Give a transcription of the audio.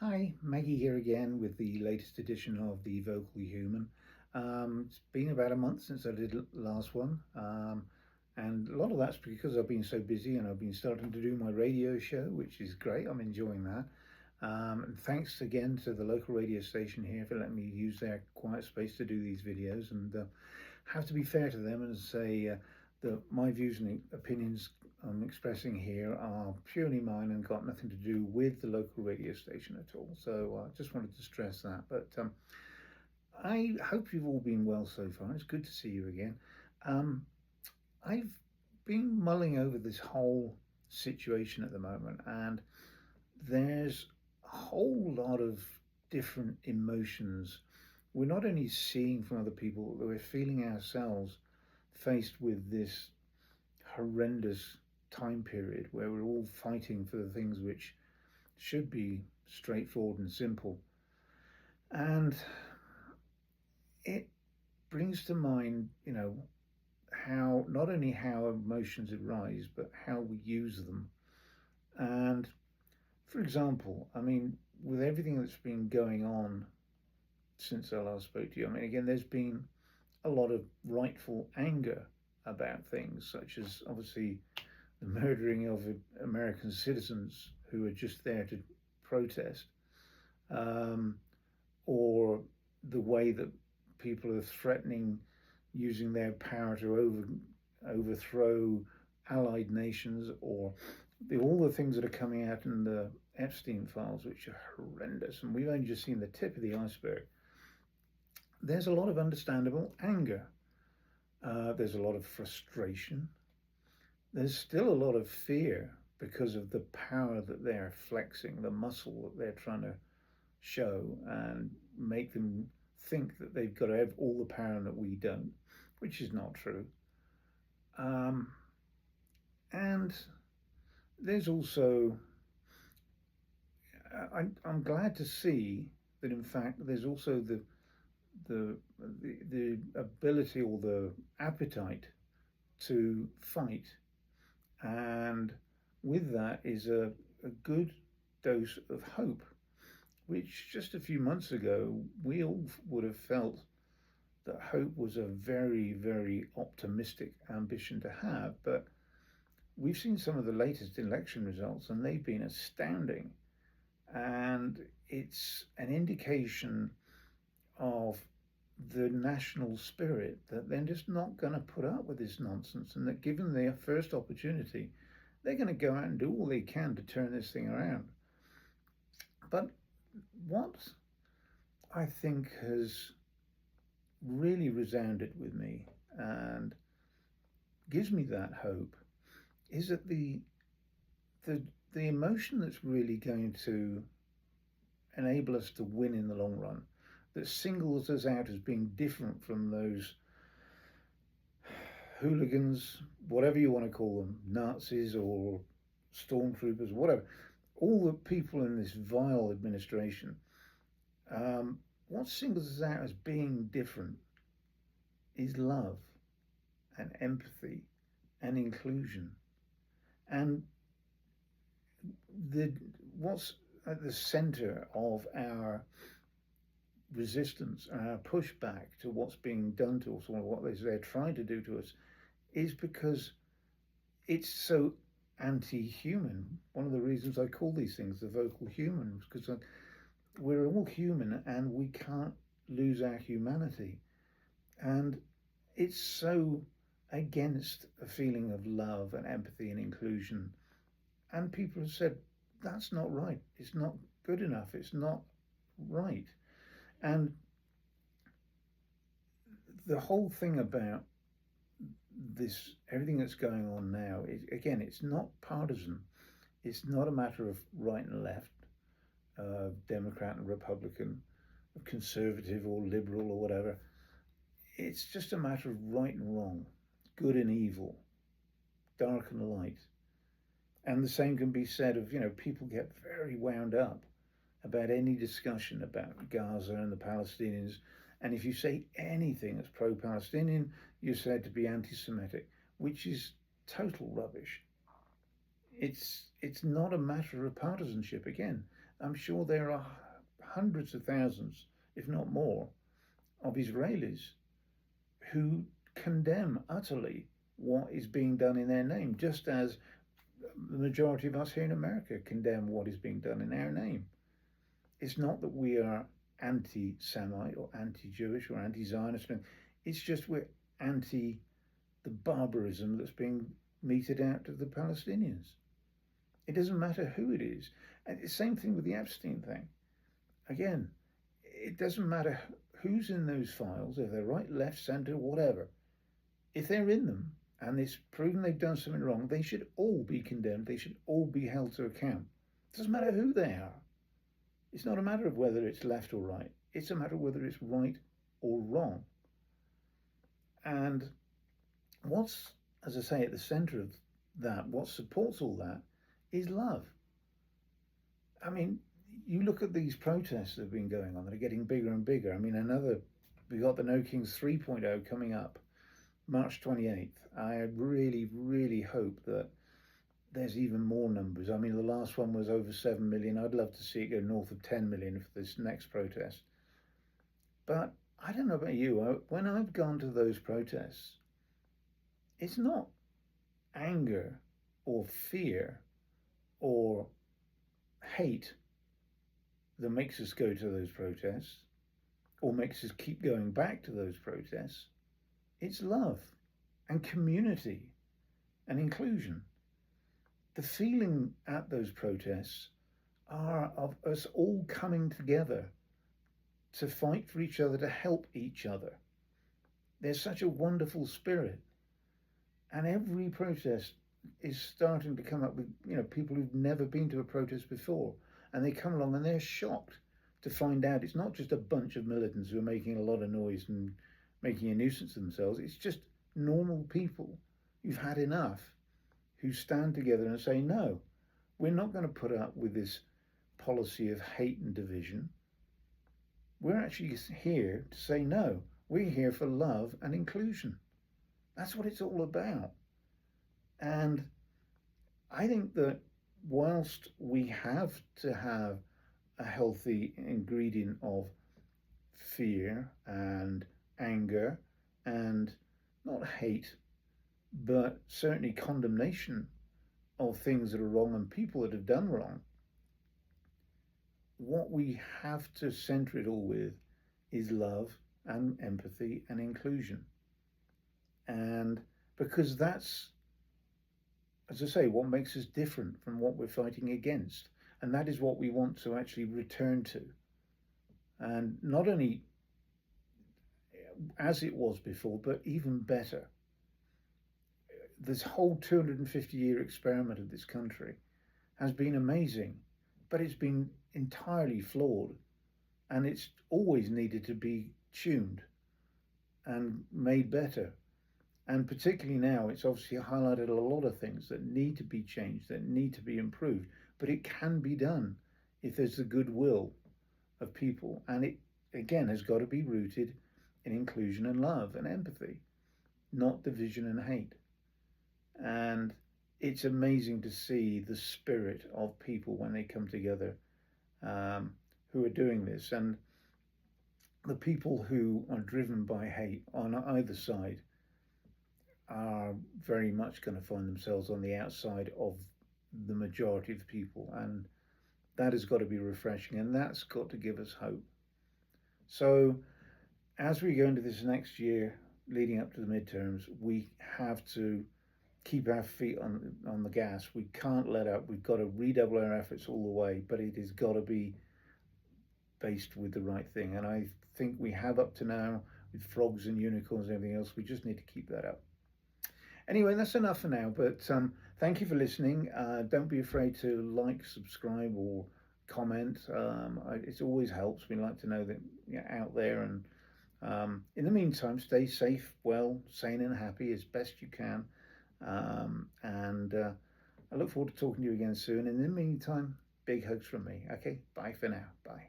Hi, Maggie here again with the latest edition of the Vocal Human. It's been about a month since I did the last one, and a lot of that's because I've been so busy and I've been starting to do my radio show, which is great. I'm enjoying that. And thanks again to the local radio station here for letting me use their quiet space to do these videos. And have to be fair to them and say that my views and opinions I'm expressing here are purely mine and got nothing to do with the local radio station at all. So I just wanted to stress that. But I hope you've all been well so far. It's good to see you again. Um, I've been mulling over this whole situation at the moment, and there's a whole lot of different emotions we're not only seeing from other people, but we're feeling ourselves faced with this horrendous time period where we're all fighting for the things which should be straightforward and simple. And it brings to mind, how not only how emotions arise, but how we use them. And for example, I mean, with everything that's been going on since I last spoke to you, I mean, again, there's been a lot of rightful anger about things, such as obviously the murdering of American citizens who are just there to protest, um, or the way that people are threatening using their power to overthrow allied nations, or all the things that are coming out in the Epstein files, which are horrendous. And we've only just seen the tip of the iceberg. There's a lot of understandable anger. There's a lot of frustration. There's still a lot of fear because of the power that they're flexing, the muscle that they're trying to show and make them think that they've got to have all the power that we don't, which is not true. Um, and there's also, I'm glad to see that in fact there's also the, the ability or the appetite to fight, and with that is a good dose of hope, which just a few months ago we all would have felt that hope was a very, very optimistic ambition to have. But we've seen some of the latest election results and they've been astounding. And it's an indication of the national spirit that they're just not going to put up with this nonsense, and that given their first opportunity, they're going to go out and do all they can to turn this thing around. But what I think has really resounded with me and gives me that hope is that the the emotion that's really going to enable us to win in the long run, that singles us out as being different from those hooligans, whatever you want to call them, Nazis or stormtroopers, whatever, all the people in this vile administration, what singles us out as being different is love and empathy and inclusion. And the what's at the center of our resistance and our pushback to what's being done to us, or what they're trying to do to us, is because it's so anti-human. One of the reasons I call these things the vocal humans, because we're all human and we can't lose our humanity. And it's so against a feeling of love and empathy and inclusion. And people have said, that's not right. It's not good enough. It's not right. And the whole thing about this, everything that's going on now, is, again, it's not partisan. It's not a matter of right and left, Democrat and Republican, conservative or liberal or whatever. It's just a matter of right and wrong, good and evil, dark and light. And the same can be said of, people get very wound up about any discussion about Gaza and the Palestinians. And if you say anything that's pro-Palestinian, you're said to be anti-Semitic, which is total rubbish. It's not a matter of partisanship. Again, I'm sure there are hundreds of thousands, if not more, of Israelis who condemn utterly what is being done in their name, just as the majority of us here in America condemn what is being done in our name. It's not that we are anti Semite or anti Jewish or anti Zionist. It's just we're anti the barbarism that's being meted out to the Palestinians. It doesn't matter who it is. And the same thing with the Epstein thing. Again, it doesn't matter who's in those files, if they're right, left, centre, whatever. If they're in them and it's proven they've done something wrong, they should all be condemned. They should all be held to account. It doesn't matter who they are. It's not a matter of whether it's left or right. It's a matter of whether it's right or wrong. And what's, as I say, at the centre of that, what supports all that, is love. I mean, you look at these protests that have been going on that are getting bigger and bigger. I mean, we got the No Kings 3.0 coming up March 28th. I really, really hope that there's even more numbers. I mean, the last one was over 7 million. I'd love to see it go north of 10 million for this next protest. But I don't know about you. When I've gone to those protests, it's not anger or fear or hate that makes us go to those protests or makes us keep going back to those protests. It's love and community and inclusion. The feeling at those protests are of us all coming together to fight for each other, to help each other. There's such a wonderful spirit. And every protest is starting to come up with, people who've never been to a protest before. And they come along and they're shocked to find out it's not just a bunch of militants who are making a lot of noise and making a nuisance of themselves. It's just normal people who've had enough, who stand together and say, no, we're not going to put up with this policy of hate and division. We're actually here to say, no, we're here for love and inclusion. That's what it's all about. And I think that whilst we have to have a healthy ingredient of fear and anger and not hate, but certainly condemnation of things that are wrong and people that have done wrong, what we have to center it all with is love and empathy and inclusion. And because that's, as I say, what makes us different from what we're fighting against. And that is what we want to actually return to. And not only as it was before, but even better. This whole 250-year experiment of this country has been amazing, but it's been entirely flawed. And it's always needed to be tuned and made better. And particularly now, it's obviously highlighted a lot of things that need to be changed, that need to be improved. But it can be done if there's the goodwill of people. And it, again, has got to be rooted in inclusion and love and empathy, not division and hate. And it's amazing to see the spirit of people when they come together who are doing this. And the people who are driven by hate on either side are very much going to find themselves on the outside of the majority of people, and that has got to be refreshing, and that's got to give us hope. So as we go into this next year leading up to the midterms, we have to keep our feet on the gas. We can't let up. We've got to redouble our efforts all the way, but it has got to be based with the right thing, and I think we have up to now with frogs and unicorns and everything else. We just need to keep that up. Anyway, that's enough for now, but thank you for listening. Don't be afraid to like, subscribe, or comment. It always helps. We like to know that you're out there. And in the meantime, stay safe, well, sane and happy as best you can. And I look forward to talking to you again soon. In the meantime, big hugs from me. Okay, bye for now. Bye.